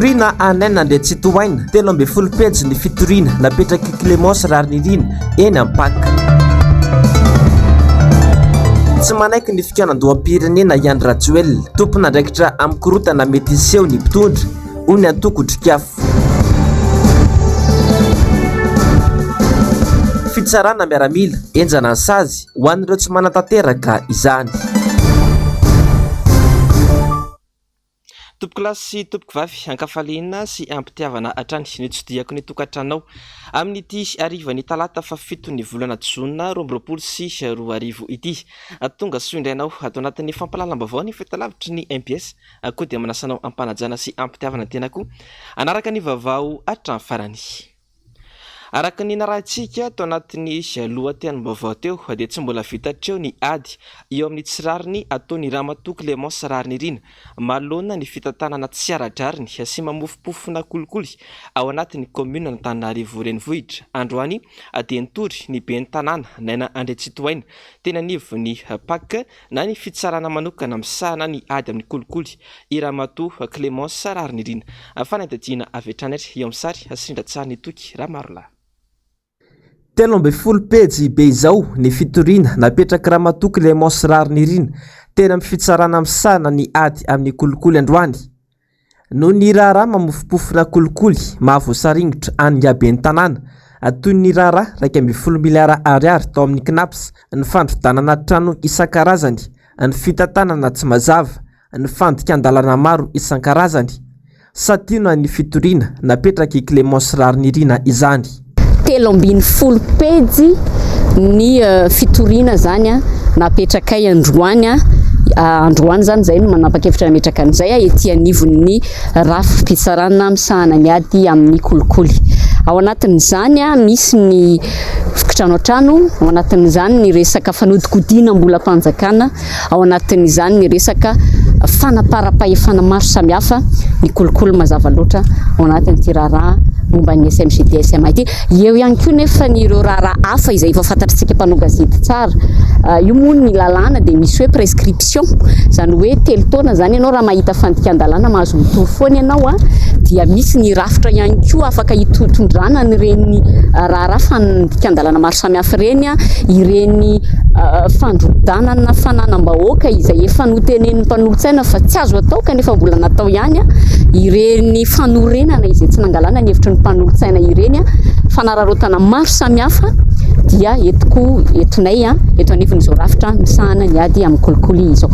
Fitoriana anaina nde tsy tohaina 13 pejy ny fitoriana napetraky Clémence Rarinirina eny ampaka. Tsy manaiky ny fikianan-doham-pirenena Iandry Rajoel tompon'andraikitra amin'ny korotana mety iseho ny mpitondra hoy ny antoko-drikafo. Fitsarana miaramila enjana ny sazy ho an'ireo tsy manan-tanteraka izany. Tompoko lasy sy tompoko vavy ankafaliana sy ampitiavana hatrany ny tsidihako ny tokantranao amin'ity arivany talata fa 7 ny volana Jona 2024 ity. Tonga soindrainao ato anatin'ny fampalalam-baovao ny fahitalavitry ny MBS koa dia manasanao ampanajana sy ampitiavana tenako anaraka ny vaovao hatramin'ny farany. Araka ny narahantsika ato anatin'ny lohatenim-baovao teo dia tsy mbola vitatreo ny ady eo amin'ny tsirariny ataony ramatoa Clémence Rarinirina malona ny fitantanana tsy ara-drariny sy mamofopofona kolikoly ao anatin'ny commune Antananarivo renivohitra. Androany dia nitory ny ben'ny tanàna naina Andretsitoaina tena anivo ny paka na ny fitsarana manokana misahana ny ady amin'ny kolikoly i ramatoa Clémence Rarinirina. Fanadihadiana avy hatrany eo amin'ny sary Sindra ny toky Ramarola. 13 pejy be izao ny fitoriana napetraky ramatoa Clémence Rarinirina tena amin'ny fitsarana misahana ny ady amin'ny kolikoly androany. No ny raharaha mamofopofona kolikoly mahavoasaringitra any aben'ny tanàna toy ny raharaha 1.10 miliara ariary tao amin'ny knaps, ny fandrodanana trano isan-karazany, ny fitantanana tsy mazava, ny fandikan-dalana maro isan-karazany. Satino ny fitoriana napetraky Clémence Rarinirina izany. 13 pejy ny fitoriana zany napetrakay androany zany zay no manapa-kevitra nametraka an'izay ety anivon'ny rafim-pitsarana misahana ny ady amin'ny kolikoly. Ao anatin'izany misy ny fikitrano an-trano, ao anatin'izany ny resaka fanodikodiana mbola mpanjakana, ao anatin'izany ny resaka fanaparam-pahefana maro samihafa ny kolikoly mazava loatra ao anatin'ity raharaha momba ny SMGDSM ity. Eo ihany koa nefa ireo raharaha hafa izay efa fantatritsika mpanao gazety tsara. Io moa ny lalàna dia misy hoe prescription, zany hoe 3 taona zany ianao raha mahita fandikan-dalàna mahazo mitovy foana ianao dia misy ny rafitra ihany koa afaka hitondrana ireny raharaha fandikan-dalàna maro samihafa ireny, ireny fandrodanana fananam-bahoaka izay efa notenenin'ny mpanolontsaina fa tsy azo atao kanefa mbola natao ihany, ireny fanorenana izay tsy nangalana ny hevitry ny mpanolontsaina ireny, fanararotana maro samihafa dia etonay eto anivon'izao rafitra misahana ny ady amin'ny kolikoly izao.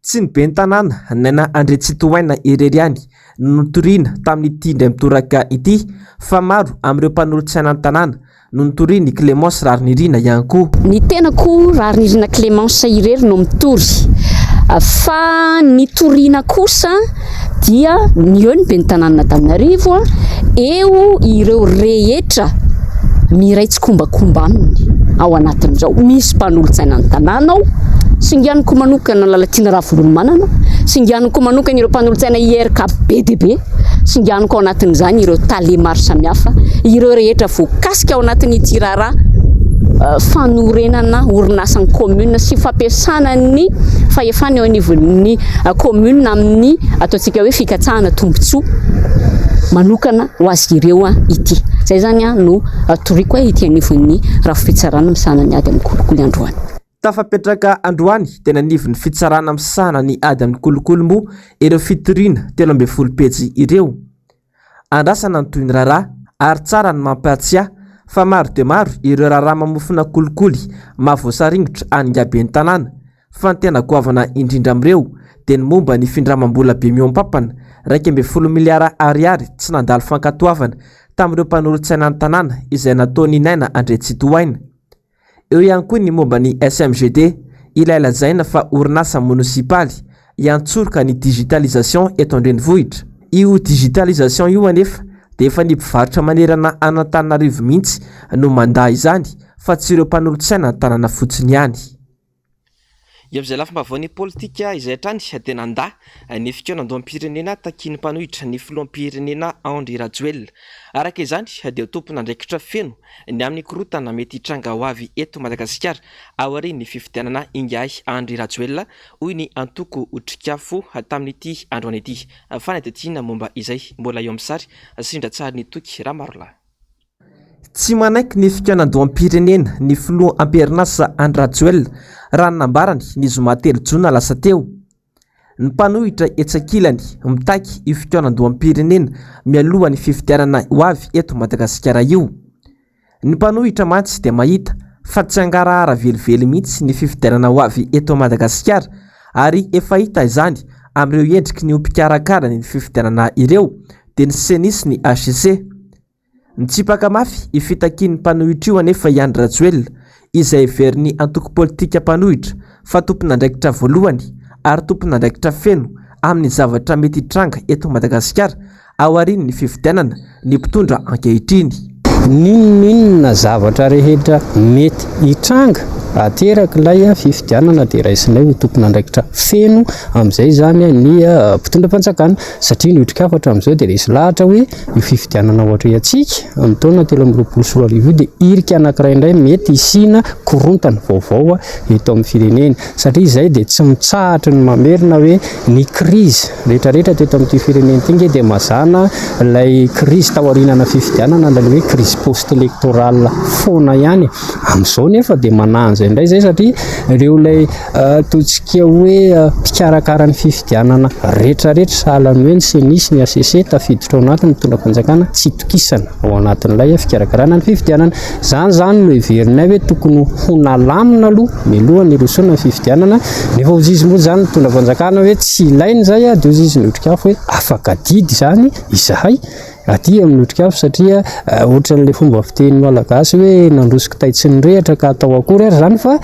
Tsy ny ben'ny tanàna naina Andretsitoaina ireriany notoriana tamin'ity indray mitoraka ity fa maro amin'ireo mpanolontsaina ny tanàna no nitoriany Clémence Rarinirina ihany koa. Ny tenako Rarinirina Clémence irery no mitory fa nitoriana kosa dia eo ny ben'ny tanàna Antananarivo eo ireo rehetra miray tsikombakomba aminy ao anatin'izao. Misy mpanolontsaina ny tanàna ao, singianiko manokana Lalatiana Ravolony manana, singianiko manokana ireo mpanolontsaina IRK BDB, singianiko ao anatin'izany ireo tale maro samihafa, ireo rehetra voakasika ao anatin'ity raharaha fanorenana orinasan'ny commune sy fampiasana ny fahefana eo anivon'ny commune amin'ny ataontsika hoe fikatsahana tombotsoa manokana ho azy ireo ity. Zay zany no toriko ity anivon'ny rafim-pitsarana misahana ny ady amin'ny kolikoly androany. Tafapetraka androany tena anivon'ny fitsarana misahana ny ady amin'ny kolikoly moa ireo fitoriana 13 pejy ireo. Andrasana ny toy ny raharaha ary tsara ny mampatsiahy fa maro dia maro ireo raharaha mamofona kolikoly mahavoasaringitra any aben'ny tanàna, fa ny tena goavana indrindra amin'ireo dia ny momba ny findramam-bola be mioam-pampana 1.10 miliara ariary tsy nandalo fankatoavana tamin'ireo mpanolontsaina ny tanàna izay nataony naina Andretsitoaina. Eo ihany koa ny momba ny SMGD ilay lazaina fa orinasa munisipaly iantsoroka ny digitalisation eto andrenivohitra. Io digitalisation io anefa dia efa ny mpivarotra manerana Antananarivo mihitsy no mandaa izany fa tsy ireo mpanolontsaina ny tanàna fotsiny ihany. Iam'izay lafim-bavaon'ny politika izay hatrany tena nda ny fikaonandoam-pirenena takiany mpanohitra ny filoham-pirenena Andry Rajoelina. Araka izany dia tompon'andraikitra feno ny amin'ny korotana mety hitranga ho avy eto Madagasikara aorian'ny fifidianana ingahy Andry Rajoelina hoy ny antoko otrikafo tamin'ity androany ity. Fanadihadiana momba izay mbola eo amin'ny sary sindra tsara ny toky Ramarola. Tsy manaiky ny fikaonandoam-pirenena ny filoha am-perinasa Andry Rajoelina raha nambarany ny zoma 3 Jona lasa teo. Ny mpanohitra etsakilany mitaiky io fikaonandoam-pirenena mialohan'ny fifidianana ho avy eto Madagasikara io. Ny mpanohitra mantsy dia mahita fa tsy hangarahara velively mihitsy ny fifidianana ho avy eto Madagasikara ary efa hita izany amin'ireo endriky ny mpikarakara ny fifidianana ireo dia ny senisy ny HCC. Ny tsipaka mafy ifitakian'ny mpanohitra io anefa i Andry Rajoelina izay veriny antoko politika mpanohitra fa tompon'andraikitra voalohany ary tompon'andraikitra feno amin'ny zavatra mety hitranga eto Madagasikara aorian'ny fifidianana ny mpitondra ankehitriny. Ninona zavatra rehetra mety hitranga ateraka ilay fifidianana dia raisinay ho tompon'andraikitra feno amin'izay zany ny mpitondram-panjakana satria ny otrikafatra amin'izao dia resy lahatra hoe io fifidianana ohatra atsika amin'ny taona 2024 dia irika anankiray indray mety hisina korontana vaovao eto amin'ny firenena satria izay dia tsy mitsahatra ny mamerina hoe ny krizy rehetrarehetra teto amin'ity firenena ity dia mazana ilay krizy taorinana fifidianana ilay hoe krizy post-électorale foana ihany. Amin'izao nefa dia mananja indray zay satria ireo ilay totsika hoe mpikarakara ny fifidianana rehetrarehetra sahalan'ny hoe ny senisy ny HCC tafiditra ao anatin'ny mpitondram-panjakana tsy tokisana ao anatin'ilay fikarakarana ny fifidianana. Zany no heverinay hoe tokony ho nalamina aloha mialohan'ny hirosona ny fifidianana nefa ozizy moa zany mpitondram-panjakana hoe tsy ilainy zay dia ozizy ny otrikafo hoe afaka didy zany izahay aty amin'ny otrikafo satria ohatran'ilay fomba fiteny malagasy hoe nandrosiko taitsy ny rehatra ka atao akory ary zany fa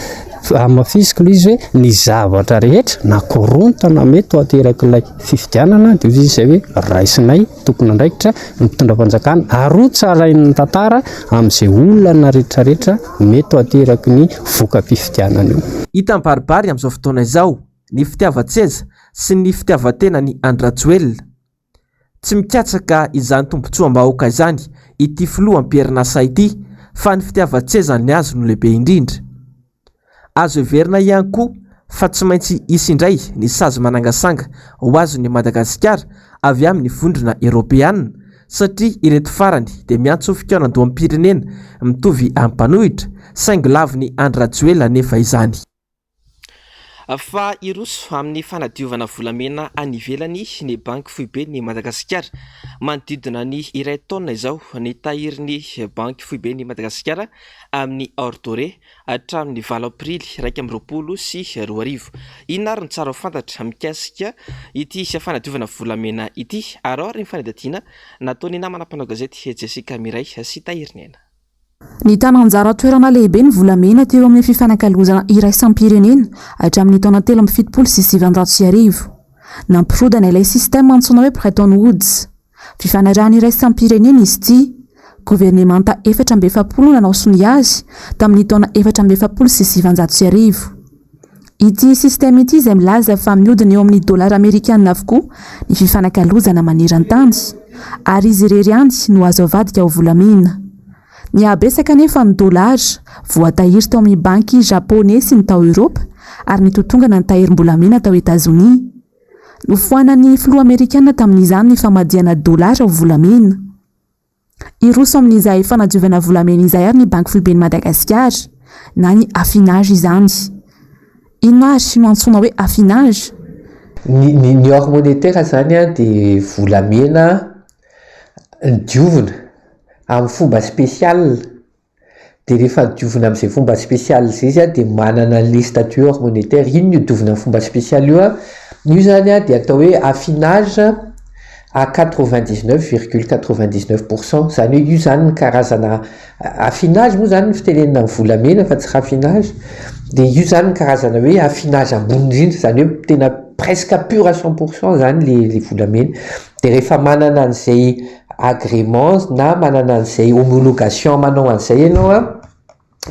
amafisiko izy hoe ny zavatra rehetra na korontana mety ateraka ilay fifidianana dia izy izay hoe raisinay tompon'andraikitra ny mpitondram-panjakana ary tsarain'ny tantara amin'izay olana rehetrarehetra mety ateraky ny voka-pifidianana io. Hita baribary amin'izao fotoana izao ny fitiavan-tseza sy ny fitiavan-tena ny Andry Rajoelina. Tsy mikatsaka izany tombotsoam-bahoaka izany ity filoha am-perinasa ity fa ny fitiavan-tseza ny azo no lehibe indrindra. Azo heverina ihany koa fa tsy maintsy hisy indray ny sazy manangasanga ho azon'ny Madagasikara avy amin'ny vondrona Eropeanina satria ireto farany dia miantso fikaonandoam-pirenena mitovy am-panohitra saingy laviny Andry Rajoelina nefa izany. Fa iroso amin'ny fanadiovana volamena any ivelany ny banky foibe ny Madagasikara manodidina ny iray taona izao ny tahirin'ny banky foibe ny Madagasikara amin'ny ordore hatramin'ny 9 aprily 2024 sy 2025. Inona ary ny tsara ho fantatra mikasika ity fanadiovana volamena ity ary ny fanadihadiana nataony namana mpanao gazety Jessica Miray sy tahiriny. Ny tanan-jara toerana lehibe ny volamena teo amin'ny fifanankalozana iraisam-pirenena hatramin'ny taona 2017 sy 2020. Nampirodana ilay sistema antsoina hoe Bretton Woods. Fifanarahana iraisam-pirenena izy ity. Governemanta 470 nanao sony azy tamin'ny taona 470 sy 2020. Ity sistema ity izay milaza fa mihodina eo amin'ny dolara amerikanina avokoa ny fifanankalozana maneran-tany ary izy irery ihany no azo avadika ho volamena. Ny abesaka nefa ny dolara voatahiry tao amin'ny banky japonais sy ny tao Eropa ary ny totongana ny tahirim-bolamena tao Etazonia. Nofoanan'ny filoha amerikanina tamin'izany ny famadihana dolara ho volamena. Iroso amin'izay fanadiovana volamena izay ary ny banky foibe ny Madagasikara na ny affinage izany. Inona ary no antsoina hoe affinage? Ny or monétaire zany dia volamena diovina amin'ny fomba spécial dia rehefa diovina amin'izay fomba spécial izay izy dia manana les statuts or monétaire iny no diovina amin'ny fomba spécial io zany dia atao hoe affinage à 99,99%. Zany hoe io zany ny karazana affinage moa zany ny fitenenina amin'ny volamena fa tsy raffinage dia io zany ny karazana hoe affinage ambony indrindra zany hoe tena presque pur à 100% zany le volamena dia rehefa manana an'izay agrément na manana an'izay homologation manao an'izay ianao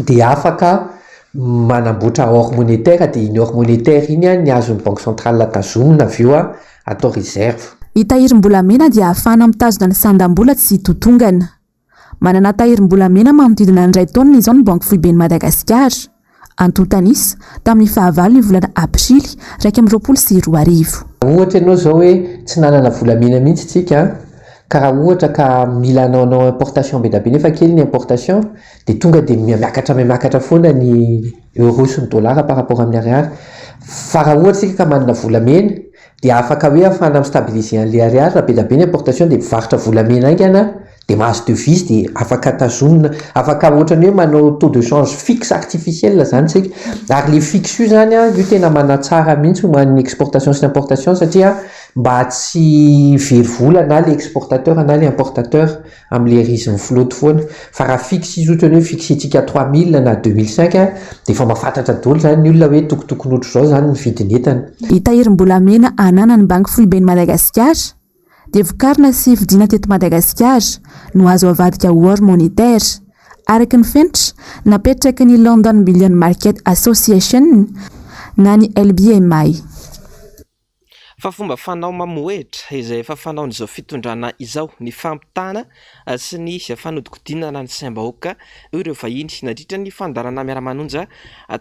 dia afaka manamboatra hors monétaire dia iny hors monétaire iny a ny azon'ny banque centrale tazomina avy eo a atao réserve. Itahirim-bolamena dia ahafahana mitazona ny sandam-bola tsy totongana. Manana tahirim-bolamena manodidina 2 taona izao ny banky foiben'ny Madagasikara. Antotanisa tamin'ny fahavalo ny volana aprily 2024. Ohatra ianao zao hoe tsy nanana volamena mihitsy tsika, ka raha ohatra ka mila anao importation be da be nefa kely ny importation dia tonga dia miakatra foana ny euro sy ny dollara par rapport amin'ny ariary. Fa raha ohatra tsika ka manana volamena dia afaka hoe afahana mistabiliser an'ilay ariary, raha be da be ny importation dia mivarotra volamena aingana dia mahazo devise dia afaka tazomina, afaka ohatrany hoe manao taux de change fixe artificiel zany tsika. Ary le fixe io zany a io tena manatsara mihitsy ho an'ny exportation sy importation satria mba tsy very vola na le exportateur na le importateur amin'le riziny flotte foana. Fa raha fixe izy ohatrany hoe fixentsika 3000 na 2005 dia efa mahafantatra daholo zany ny olona hoe tokotokony ohatr' izao zany ny vidin'entana. Itahirim-bolamena ananan'ny banky foiben'ny Madagasikara dia vokarina sy vidiana teto Madagasikara no azo avadika hors monétaire. Araka ny fenitra napetraky ny London Billion Market Association na ny LBMI. Fa fomba fanao mamoetra izay efa fanaon'izao fitondrana izao ny fampitana sy ny fanodikodinana ny saim-bahoaka ireo vahiny nandritra ny fandarana miara-manonja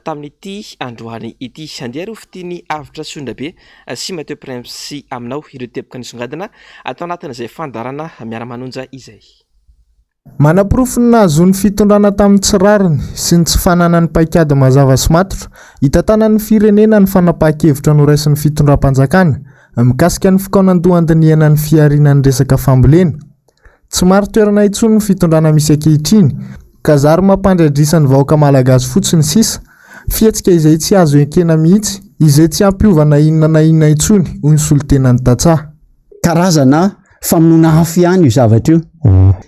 tamin'ity androany ity. Andeha ro fitiny avitra sondrabe sy Mateo Prince aminao ireo teboka nisongadina atao anatin'izay fandarana miara-manonja izay. Manaprofony nazony fitondrana tamin'ny tsirariny sy ny tsy fananany paikady mazava sy matotra hitantanan'ny firenena ny fanapahan-kevitra noraisin'ny fitondram-panjakana mikasika ny fikaonandohan-diniana ny fiarinan'ny resaka fambolena. Tsy maro toerana intsony ny fitondrana misy ankehitriny ka zary mampandradrisan'ny vahoaka malagasy fotsiny sisa fihetsika izay tsy azo enkena mihitsy izay tsy ampiovana inona na inona intsony hoy ny solotenan'ny Tatsaha. Karazana famonoana hafy ihany io zavatra io.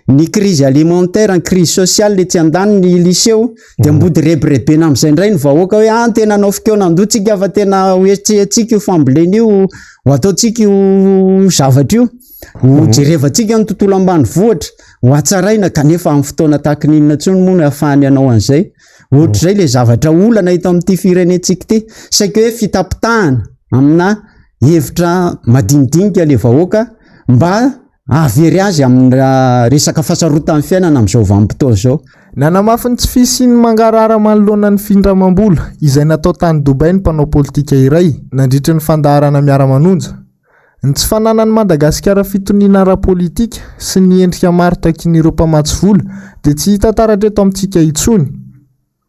Ny crise alimentaire, ny crise sociale le tsy andany ny lycée dia mbody rebirebena amin'izay indray ny vahoaka hoe tena anao fikeonandoantsika fa tena hoetsehtsika io fambolena io ho ataontsika io zavatra io ho jerevantsika ny tontolo ambanivohitra ho hatsaraina kanefa amin'ny fotoana tahaka n'inona intsony moa no ahafahany anao an'izay. Ohatr'izay le zavatra olana hita amin'ity firenentsika ity saika hoe fitapitahana amina hevitra madinidinika le vahoaka mba avery azy amin'ny resaka fahasarotan'ny fiainana amin'izao vanim-potoana izao. Nanamafy ny tsy fisy ny mangarara manoloana ny findramam-bola izay natao tany Dubai ny mpanao politika iray nandritra ny fandaharana miara-manonja. Ny tsy fananan'ny Madagasikara fitoniana ara-politika sy ny endrika maritakin'ireo mpamatsy vola dia tsy hita taratra eto amintsika intsony.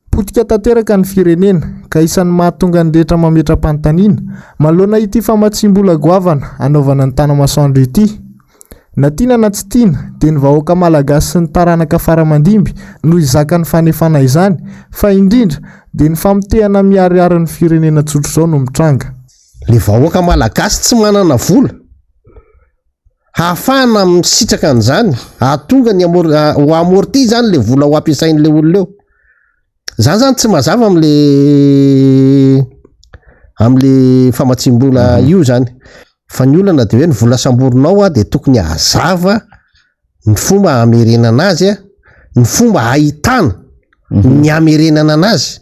Potika tanteraka ny firenena ka isan'ny mahatonga ny rehetra mametra-panontaniana manoloana ity famatsim-bola goavana anaovana ny tanamasoandro ity. Na tiana na tsy tiana dia ny vahoaka malagasy sy ny taranaka faramandimby no izaka ny fanefana izany fa indrindra dia ny famotehana miariary ny firenena tsotra izao no mitranga. Le vahoaka malagasy tsy manana vola hahafahana misitraka an'izany hahatonga ny ho amorti zany le vola ho ampiasain'le olona eo. Zany zany tsy mazava am'le famatsim-bola io zany. Fa ny olana dia hoe ny vola samborinao dia tokony hazava ny fomba hamerenana azy ny fomba hahitana ny hamerenana anazy.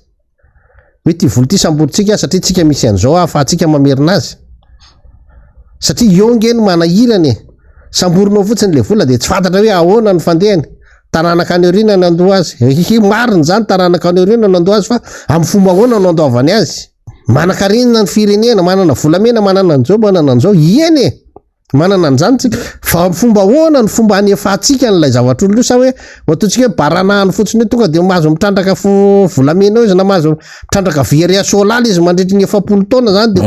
Hoe ty vola ty samborintsika satria tsika misy an'izao ahafahantsika mamerina azy. Satria iongeny manahirany samborinao fotsiny le vola dia tsy fantatra hoe ahoana ny fandehany. Taranaka any aoriana no andoha azy. Marina zany taranaka any aoriana no andoha azy fa amin'ny fomba ahoana no andoavany azy. Manakarenina ny firenena, manana volamena, manana an'izao, manana an'izao, iene manana an'izany tsika fa fomba ahoana ny fomba hanefahantsika n'ilay zavatra olo io sa hoe ataontsika hoe baranahany fotsiny hoe tonga dia mahazo mitrandraka volamena izy na mahazo mitrandraka veria solaly izy mandritry ny 7 taona zany dia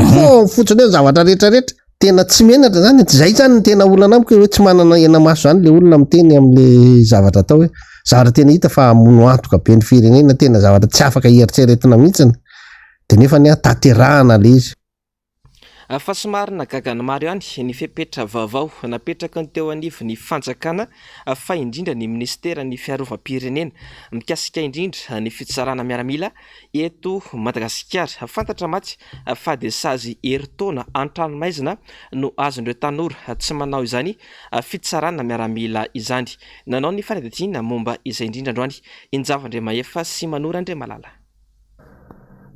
fotsiny hoe zavatra rehetrarehetra tena tsy menatra zany. Zay zany ny tena olana amiko hoe tsy manana ena maso zany le olona miteny amin'le zavatra atao hoe zavatra tena hita fa mono antoka be ny firenena, tena zavatra tsy afaka hieritreretina mihitsiny. Dia nefa ny tanterahana le izy. Fa somary nagagana maro ihany ny fepetra vaovao napetraka ny teo anivo ny fanjakana fa indrindra ny ministera ny fiarovam-pirenena mikasika indrindra ny fitsarana miaramila eto Madagasikara. Fantatra matsy fa dia sazy heritaona an-tranomaizina no azon'ireo tanora tsy manao izany fitsarana miaramila izany. Nanao ny fanadihana momba izay indrindra androany Injavandre Maefa sy Manora Andriamalala.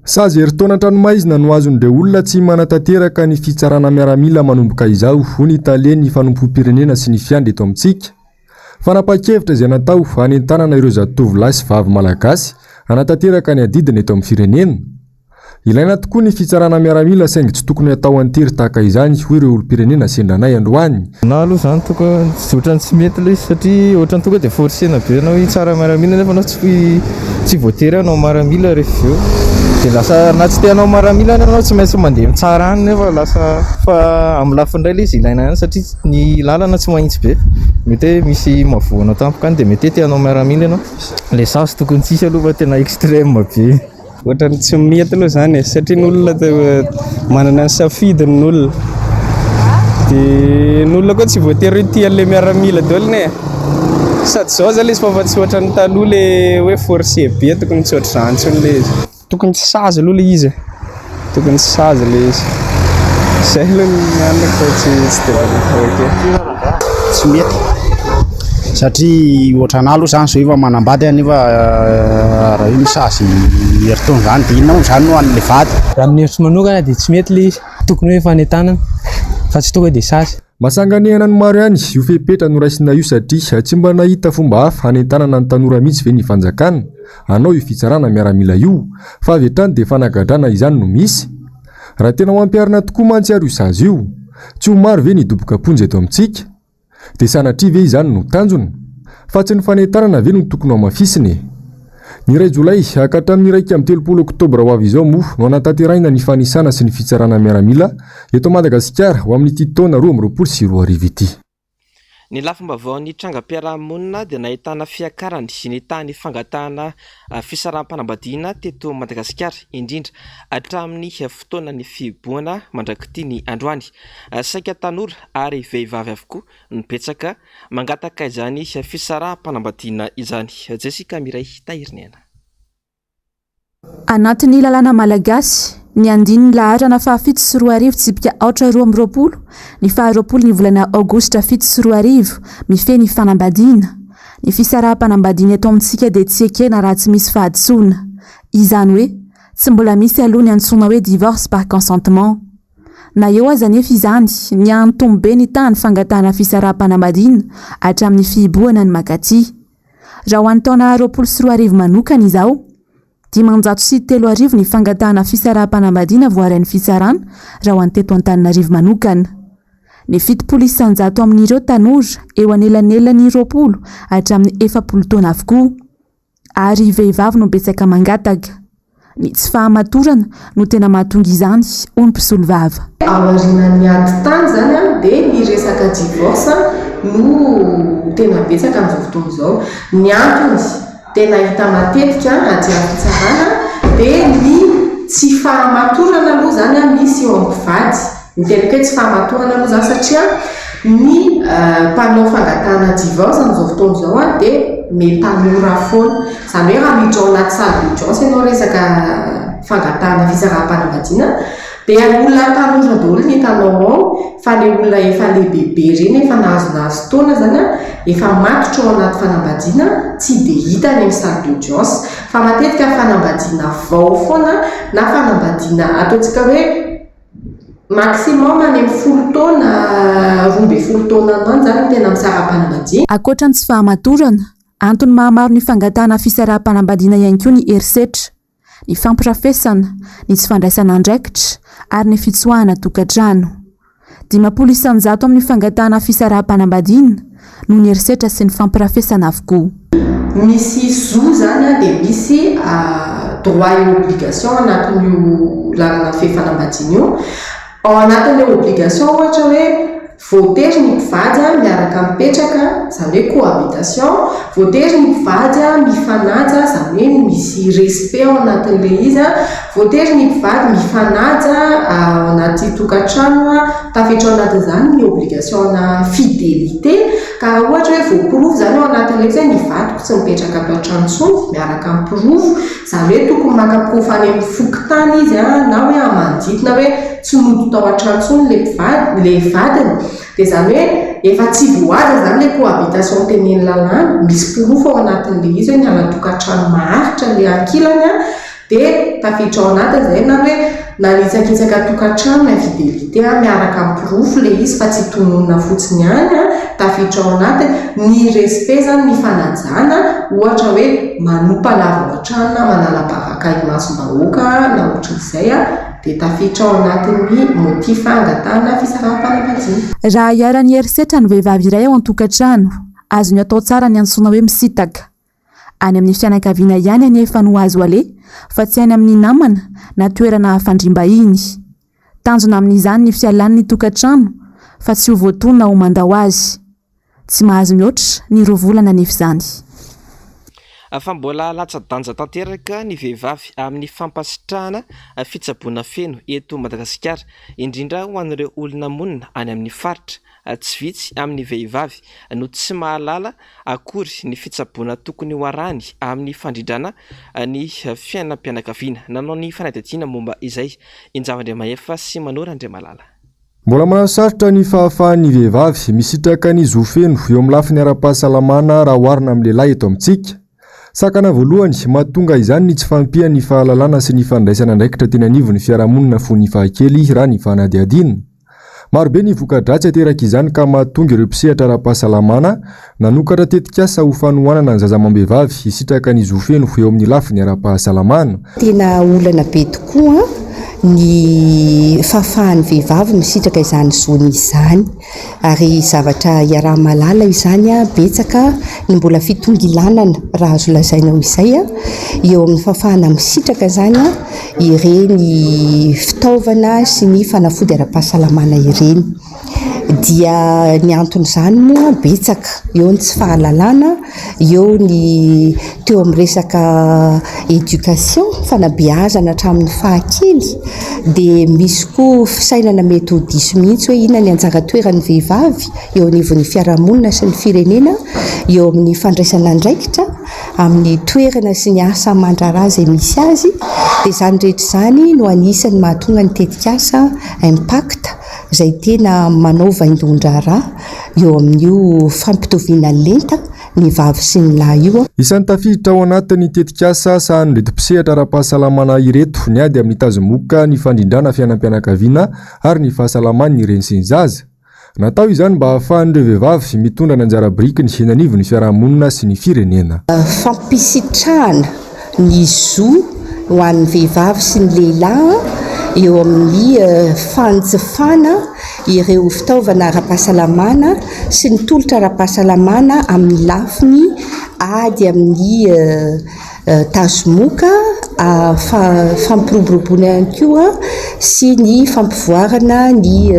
sazy heritaona tranomaizina no azon'ireo olona tsy manatanteraka ny fitsarana miaramila manomboka izao ho ny Italiany fanompoam-pirenena sy ny fiandry eto amintsika. Fanapa-kevitra izay natao hanentanana ireo zatovolahy sy vavy malagasy hanatanteraka ny adidina eto amin'ny firenena. Ilaina tokoa ny fitsarana miaramila saingy tsy tokony atao antery tahaka izany hoy ireo olom-pirenena sendranay androany. Na aloha zany toka ohatrany tsy mety ilay satria ohatrany toka dia forcena be anao hitsara miaramila nefa anao tsy voatery anao miaramila rehefa eo. Dia lasa na tsy te anao miaramila anao tsy maintsy mandeha mitsara any nefa lasa fa amin'ny lafiny indray ilay izy ilaina ihany satria ny lalana tsy mahitsy be. Mety hoe misy mavoana tampoka any dia mety te anao miaramila ianao. Ilay sasy tokony tsisy aloha fa tena extrême be. Ohatrany tsy mety aloha zany satria ny olona manana ny safidiny ny olona. Dia ny olona koa tsy voatery tia an'ilay miaramila daolina e. Sady zao zany izy fa tsy ohatrany taloha ilay hoe forcé be tokony tsy ohatr'izany tsony ilay izy. Tokony tsy sazy aloha ilay izy. Tokony tsy sazy ilay izy. Izay aloha ny anako tsy mety. Satria ohatrana aloha zany zao efa manambady nefa raha io sazy heritaona zany dia inona zany no an'ilay vady. Raha amin'ny hevitro manokana dia tsy mety ilay izy. Tokony hoe fanentanana fa tsy tonga dia sazy. Masanganihana ny maro ihany io fepetra no raisina io satria tsy mba nahita fomba hafa hanentanana ny tanora mihitsy ve ny fanjakana hanao io fitsarana miaramila io fa avy hatrany dia fanagadrana izany no misy. Raha tena ho ampiarina tokoa mantsy io sazy io tsy ho maro ve ny doboka ponja eto amintsika dia sanatria ve izany no tanjona fa tsy ny fanentanana ve no tokony hamafisiny. Ny 2 Jolay hatramin'ny 1 Oktobra ho avy izao moa no hanatanterahina ny fanisana sy ny fitsarana miaramila eto Madagasikara ho amin'ny taona 2024 ity. Ny lafim-baovao ny trangam-piarahamonina dia nahitana fiakarany sy ny tany fangatahana fisaram-panambadiana teto Madagasikara indrindra hatramin'ny fotoana ny fiboana mandrakity ny androany. Saika tanora ary vehivavy avokoa no betsaka mangataka izany fisaram-panambadiana izany. Jessica Miray Tahirinena. Anatin'ny lalàna malagasy ny andininy laharana faha-7 sy 4 tsipika 8 ny faha-20 ny volana aogositra 7 sy 4 mifeny fanambadiana. Ny fisaraha-panambadiana eto amintsika dia tsy ekena raha tsy misy fahadisoana. Izany hoe tsy mbola misy aloha ny antsoina hoe divorce par consentement. Na eo aza nefa izany ny antombe ny tany fangatahana fisaraha-panambadiana hatramin'ny fiboana ny makaty. Raha ho an'ny taona 20 sy 4 manokana izao 503 ny fangatahana fisaraha-panambadiana voarain'ny fisarana raha ho an'ny teto Antananarivo manokana. Ny 700 amin'ireo tanora eo anelanelany 20 hatramin'ny 40 taona avokoa ary vehivavy no betsaka mangataka. Ny tsy fahamatorana no tena mahatonga izany hoy ny mpisolo vava. Aorian'ny ady tany zany dia ny resaka divorce no tena betsaka amin'izao fotoana izao. Ny antony tena hita matetika aty amin'ny fitsarana dia ny tsy fahamatorana aloha zany misy eo am-pivady. Ny tena hoe tsy fahamatorana aloha zany satria ny mpanao fangatahana divorce amin'izao fotoana izao dia mety tanora foana. Izany hoe raha miditra ao anaty salle d'audience ianao resaka fangatahana fisaraha-panambadiana dia olona tanora daholo ny hitanao ao fa ilay olona efa lehibe ireny efa nahazonahazo taona zany efa matotra ao anaty fanambadiana tsy dia hita any amin'ny salle d'audience fa matetika fanambadiana vao foana na fanambadiana ataontsika hoe maximum any amin'ny 10 taona 12 taona any zany tena misara-panambadiana. Ankoatra ny tsy fahamatorana, antony mahamaro ny fangatahana fisaraha-panambadiana ihany koa ny herisetra, ny fampirafesana, ny tsy fandraisana andraikitra ary ny fitsoahana tokantrano. 500 amin'ny fangatahana fisaraha-panambadiana no ny herisetra sy ny fampirafesana avokoa. Misy zo zany dia misy droit et obligation anatin'io lalana fanambadiana io. Ao anatin'ilay obligation ohatra hoe voatery ny mpivady miaraka mipetraka, izany hoe cohabitation, voatery ny mpivady mifanaja, izany hoe misy respect ao anatin'ilay izy, voatery ny mpivady mifanaja ao anaty tokantrano, tafiditra ao anatin'izany ny obligation na fidélité, ka ohatra hoe voapirofo zany ao anatin'ilay izy ny vadiko tsy mipetraka ato an-trano intsony miaraka mipirofo, izany hoe tokony maka-pirofo any amin'ny fokotany izy na hoe amandito na hoe tsy mody tao an-trano intsony ilay vadiny. Dia izany hoe efa tsy voaza zany ilay cohabitation teneny lalàna, misy pirofo ao anatin'ilay izy hoe ny ala tokantrano maharitra ilay ankilany dia tafiditra ao anatiny izay na hoe nanitsakitsaka tokantrano na fidelité miaraka amin'ny pirofo ilay izy fa tsy tononona fotsiny ihany tafiditra ao anatiny ny respect zany ny fanajana ohatra hoe manompa lava ohatrano na manala-bavaka imasom-bahoaka na ohatran'izay dia tafiditra ao anatin'ny motif angatahana fisaraha-panambadiana. Raha hiara-ny herisetra ny vehivavy iray ao an-tokantrano, azony atao tsara ny antsoina hoe misitaka. Any amin'ny fianakaviana ihany any efa no azo ale, fa tsy any amin'ny namana na toerana fandrimbahiny. Tanjona amin'izany ny fialan'ny tokantrano, fa tsy ho voatonona ho mandao azy. Tsy mahazo mihoatra ny roa volana nefa izany. Fa mbola latsa-danja tanteraka ny vehivavy amin'ny fampasitrahana fitsaboana feno eto Madagasikara, indrindra ho an'ireo olona monina any amin'ny faritra. Tsy vitsy amin'ny vehivavy no tsy mahalala akory ny fitsaboana tokony ho arahany amin'ny fandrindrana ny fiainam-pianakaviana. Nanao ny fanadihadiana momba izay Injavandriamahefa sy Manora Andriamalala. Mbola mahasaritra ny fahafahan'ny vehivavy misitraka ny zofeno eo amin'ny lafiny ara-pahasalamana raha oharina amin'ny lehilahy eto amintsika. Sakana voalohany mahatonga izany ny tsy fampiany fahalalana sy ny fandraisana andraikitra tena anivon'ny fiarahamonina fo ny fahakely raha ny fanadihadiana. Marobe ny voka-dratsy ateraka izany ka mahatonga ireo mpisehatra ara-pahasalamana nanokatra tetikasa ho fanohanana ny zazamam-behivavy hisitraka ny zofeno eo amin'ny lafiny ara-pahasalamana. Tena olana be tokoa ny fahafahan'ny vehivavy misitraka izany zony izany, ary zavatra iaraha-malala izany betsaka ny mbola fitongilanana raha azo lazaina izay eo amin'ny fahafahana misitraka izany ireny fitaovana sy ny fanafody ara-pahasalamana ireny. Dia ny antony izany moa betsaka, eo ny tsy fahalalana, eo ny teo amin'ny resaka éducation, fanabeazana hatramin'ny fahakely, dia misy koa fisainana metodisme mihitsy hoe inona ny anjara toeran'ny vehivavy eo anivon'ny fiarahamonina sy ny firenena, eo amin'ny fandraisana andraikitra, amin'ny toerana sy ny asa aman-draharaha izay misy azy. Dia izany rehetra izany no anisany mahatonga ny tetikasa impact izay tena manao vaindondra raha eo amin'io fampitoviana lenta ny vavy sy ny lahy io. Isan'ny tafiditra ao anatin'ny tetikasa sahan'ny reto mpisehatra ara-pahasalamana ireto ny ady amin'ny tazomoka ny fandrindrana fiainam-pianakaviana ary ny fahasalaman'ny reny sy ny zaza. Natao izany mba ahafahan'ireo vehivavy mitondra ny anjara biriky ny henanivon'ny fiarahamonina sy ny firenena. Fampisitrahana ny zo ho an'ny vehivavy sy ny lehilahy eo amin'ny fanjifana ireo fitaovana ara-pahasalamana sy ny tolotra ara-pahasalamana amin'ny lafiny ady amin'ny tazomoka fampiroboroboana ihany koa sy ny fampivoarana ny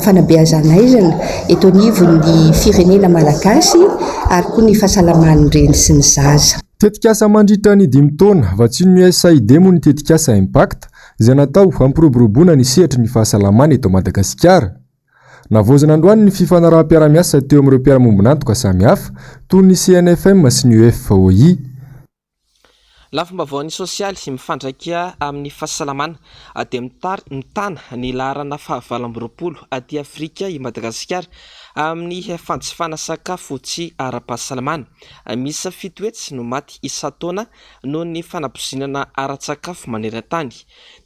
fanabeazanaizana eto anivon'ny firenena malagasy ary koa ny fahasalaman'ny reny sy ny zaza. Tetikasa mandritra ny 5 taona vatsiny ny USAID moa ny tetikasa impact izay natao hampiroboroboana ny sehatry ny fahasalamana eto Madagasikara. Navozana androany ny fifanaraha-piaramiasa teo amin'ireo mpiara-mombonantoka samihafa toy ny CNFM sy ny UFOI. Lafim-baovao sosialy mifandraika amin'ny fahasalamana dia mitana ny laharana fahavalo-ambin'ny aty Afrika i Madagasikara amin'ny fanjifana sakafo tsy ara-pahasalamana. Misy 7 hetsy no maty isa-taona noho ny fanapozinana ara-tsakafo maneran-tany.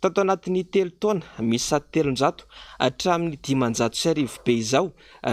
Tato anatin'ny 3 taona misy 300 hatramin'ny 500 be izao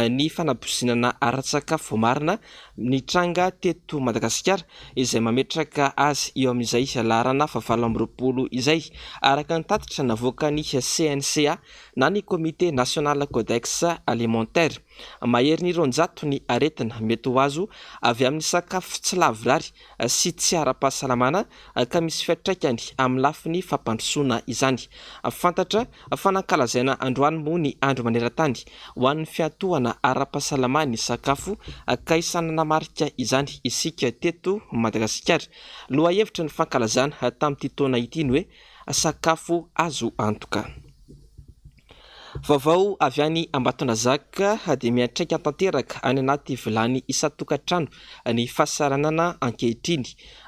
ny fanapozinana ara-tsakafo marina nitranga teto Madagasikara izay mametraka azy eo amin'izay laharana fahavalo-ambin'ny izay araka ny tatitra navoaka ny CNCA na ny Comité National Codex Alimentaire. Mahery ny 200 ny aretina mety ho azo avy amin'ny sakafo tsy lavorary sy tsy ara-pahasalamana ka misy fiantraikany amin'ny lafiny fampandrosoana izany. Fantatra fanankalazaina androany moa ny andro maneran-tany ho an'ny fiantohana ara-pahasalamana ny sakafo ka isanana marika izany isika teto Madagasikara. Loha hevitra ny fankalazana tamin'ity taona ity hoe sakafo azo antoka. Vaovao avy any Ambatondrazaka dia miantraika tanteraka any anaty vilany isa-tokantrano ny fahasaranana ankehitriny.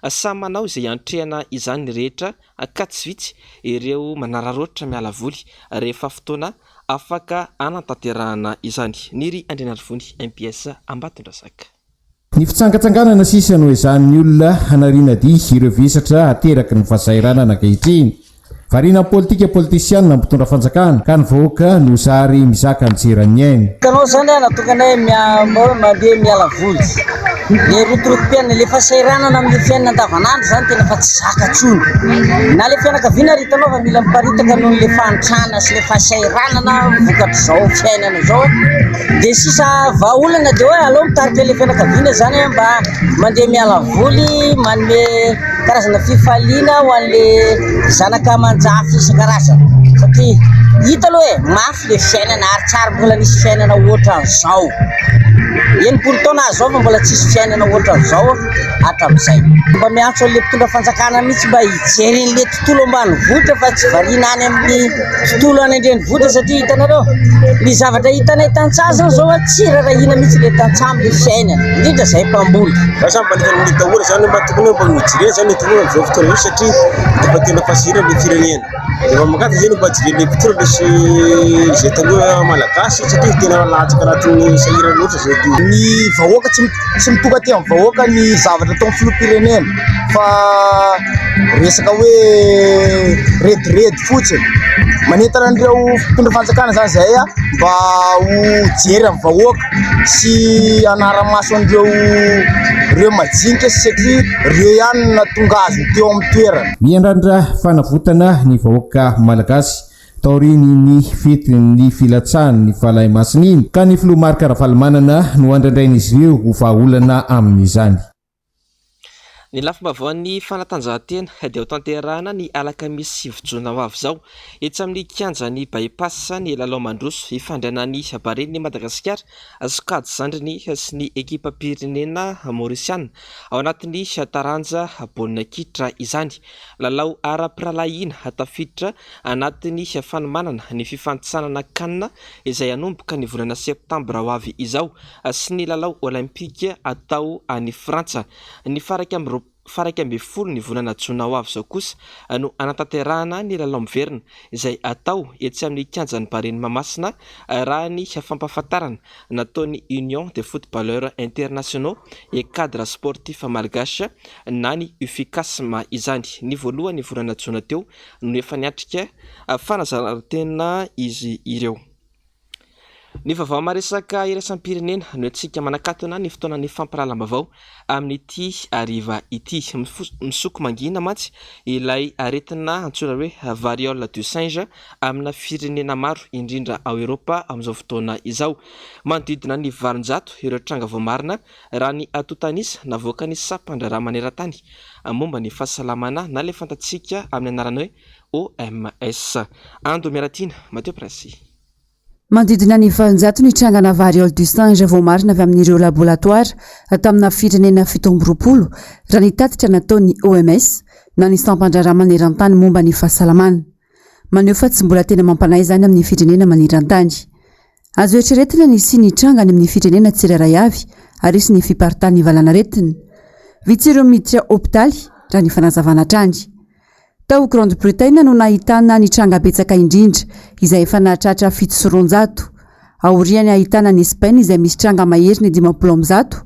Samy manao izay antrehana izany rehetra ka tsy vitsy ireo manararaotra miala voly rehefa fotoana afaka anatanterahana izany. Niry Andrinarivony MBS Ambatondrazaka. Ny fitsangatsanganana sisa no izany olona hanariana dia ireo vesatra ateraky ny fahasahiranana ankehitriny. Variana politika politisianina mpitondra fanjakana ka ny vahoaka no sary mizaka anjerany ainy. Kanao zany natokanay mandeha miala voly. Le rotorotom-piainana le fahasahiranana amin'ny fiainana andavanandro zany tena fa tsy zaka tsony. Na le fianakaviana ry hitanao fa mila miparitaka noho le fahantrana sy le fahasahiranana vokatry zao fiainana zao. Dia sisa vahaolana dia hoe aleo mitarika le fianakaviana zany mba mandeha miala voly, manome karazana fifaliana ho an'le zanaka manjafy isan-karazana. Satria hita aloha hoe mafy le fiainana ary tsara mbola nisy fiainana ohatran'izao. Enimpolo taona zao fa mbola tsisy fiainana ohatran'izao hatramin'izay. Mba miantso an'le mpitondra fanjakana mihitsy mba hijeren'le tontolo ambanivohitra fa tsy variana any amin'ny tontolo any an-drenivohitra satria hitanareo ny zavatra hitanay tantsaha zany zao tsy rarahina mihitsy le tantsaha amin'ny fiainana indrindra izay mpamboly. Lasa mbanika amin'ny daholo zany mba tokony mba mijirena zany tokony amin'izao fotoana io satria mba tena fasirana le firenena. Rehefa makata zany mba jiren'le mpitondra sy izay taloha malagasy satria tena latsaka anatin'ny sahirana loatra zao io. Ny vahoaka tsy mitoka aty amin'ny vahoaka ny zavatra atao amin'ny filoham-pirenena fa resaka hoe redredy fotsiny manentana an'ireo mpitondra fanjakana zany zay mba ho jery amin'ny vahoaka sy anara-maso an'ireo majinika satria ireo ihany natonga azy teo amin'ny toerana. Miandrandra fanavotana ny vahoaka malagasy taoriny ny fety ny filatsahany ny falahy masina iny ka ny filoha Marc Ravalomanana no andrandrain'izy ireo ho vahaolana amin'izany. Ny lafim-baovany fanatanjahantena dia ho tanterahana ny alakamisy 9 Jona ho avy izao etsy amin'ny kianjan'ny bypass ny lalao mandroso ifandrianan'ny baren'ny Madagasikara sokady zandriny sy ny ekipa pirenena Maorisiana ao anatin'ny taranja baolina kitra izany. Lalao ara-piralahiana tafiditra anatin'ny fanomanana ny fifanitsanana kanina izay anomboka ny volana septambra ho avy izao sy ny lalao olimpika atao any Frantsa. Ny faraka amby folo ny volana Jona ho avy izao kosa no anatanterahana ny lalao miverina izay atao etsy amin'ny kianjan'ny baren'ny Mahamasina raha ny fampahafantarana nataon'ny Union des footballeurs internationaux et cadres sportifs malgaches na ny UFICASM izany. Ny voalohany volana Jona teo no efa niatrika fanazarantena izy ireo. Ny vaovao maresaka iraisam-pirenena no antsika manakatona ny fotoanan'ny fampirahalam-bavao amin'ity ariva ity. Misoko mangina mantsy ilay aretina antsoina hoe variole du singe amina firenena maro indrindra ao Europa amin'izao fotoana izao. Manodidina ny valonjato ireo tranga voamarina raha ny atotanisa navoaka ny sampandra maneran-tany momba ny fahasalamana na le fantatsika amin'ny anarana hoe OMS. Ando miaratina Mateo Pressy. Manodidina ny valonjato ny trangana variole du singe voamarina avy amin'ireo laboratoire tamina firenena 7 raha ny tatitra nataon'ny OMS na ny sampandra maneran-tany momba ny fahasalamana. Maneho fa tsy mbola tena mampanay zany amin'ny firenena maneran-tany. Azo eritreretina ny sy ny trangany amin'ny firenena tsirairay avy ary sy ny fiparitany valana retina. Vitsy ireo miditra hopitaly raha ny fanazavana trany. Tao Grande-Bretagne no nahitana ny tranga betsaka indrindra izay efa nahatratra 700. Aoriany ahitana ny Espagne izay misy tranga mahery ny 50,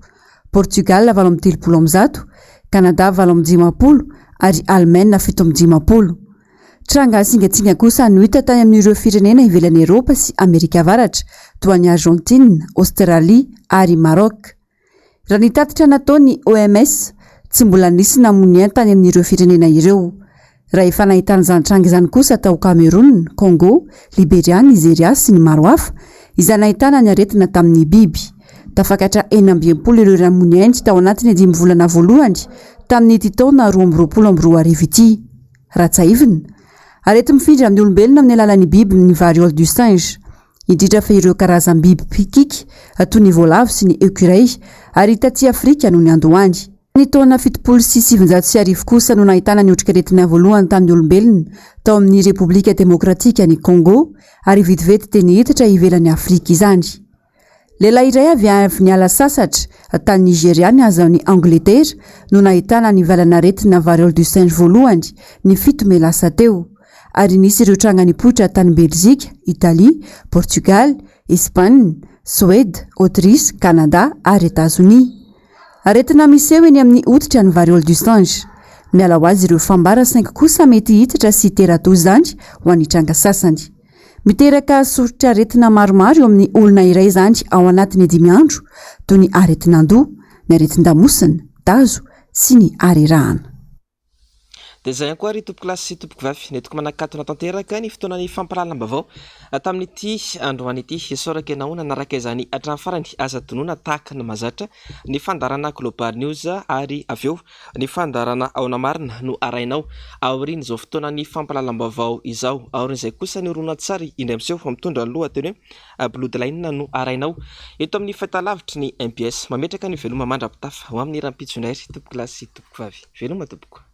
Portugal 30, Canada 50 ary Allemagne 70. Tranga singatsinga kosa no hita tany amin'ireo firenena ivelan'ny Europa sy Amerika Avaratra toa ny Argentine, Australie ary Maroc. Raha ny tatitra nataon'ny OMS tsy mbola nisy namonia tany amin'ireo firenena ireo. Raha efa nahitana izany tranga izany kosa tao Cameroun, Congo, Liberia, Nigeria sy ny maro hafa izay nahitana ny aretina tamin'ny biby. Tafakatra 12 ireo namonia tao anatiny 5 volana voalohany tamin'ny taona 2022 ity. Ratsaivina, arety mifindra amin'ny olombelona amin'ny alalan'ny biby ny variole du singe. Indrindra fa ireo karazam-biby pikika toy ny voalavo sy ny écureuil ary taty Afrika noho ny andohany. Ny taona 770 kosa no nahitana ny otrikaretina voalohany tamin'ny olombelona tao amin'ny Repoblika Demokratika ny Congo ary vetivety teny hiditra ivelan'ny Afrika izany. Lehilahy iray avy niala sasatra tany Nigeria ny azaony Angleterre no nahitana ny valana aretina variole du singe voalohany ny 7 Mey lasa teo ary nisy ireo tranga nipoitra tany Belzika, Italia, Portugal, Espagne, Suède, Autriche, Canada ary États-Unis. aretina misy eo eny amin'ny oditra ny variole du singe miala ho azy ireo fambara saingy kosa mety hiditra sy terato zany ho anitranga sasany miteraka soritra aretina maromaro eo amin'ny olona iray zany ao anatiny 5 andro toy ny aretinandoha ny aretin-damosina tazo sy ny arerahana dia zay koa ry tompoko lasy sy tompoko vavy netoko manakatona tanteraka ny fotoanany fampalalam-bavao tamin'ity androany ity esoraka naona naraka izany hatramin'ny farany aza tonoana tahaka ny mazatra ny fandarana global news ary avy eo ny fandarana aona marina no arainao aoriana izao fotoanany fampalalam-bavao izao aorian'izay kosa ny ronan-tsary indray miseho mitondra ny lohateny hoe bloodline no arainao eto amin'ny fahitalavitry ny MBS mametraka ny veloma mandrapitafa ho amin'ny rampitsonay ry tompoko lasy sy tompoko vavy veloma tompoko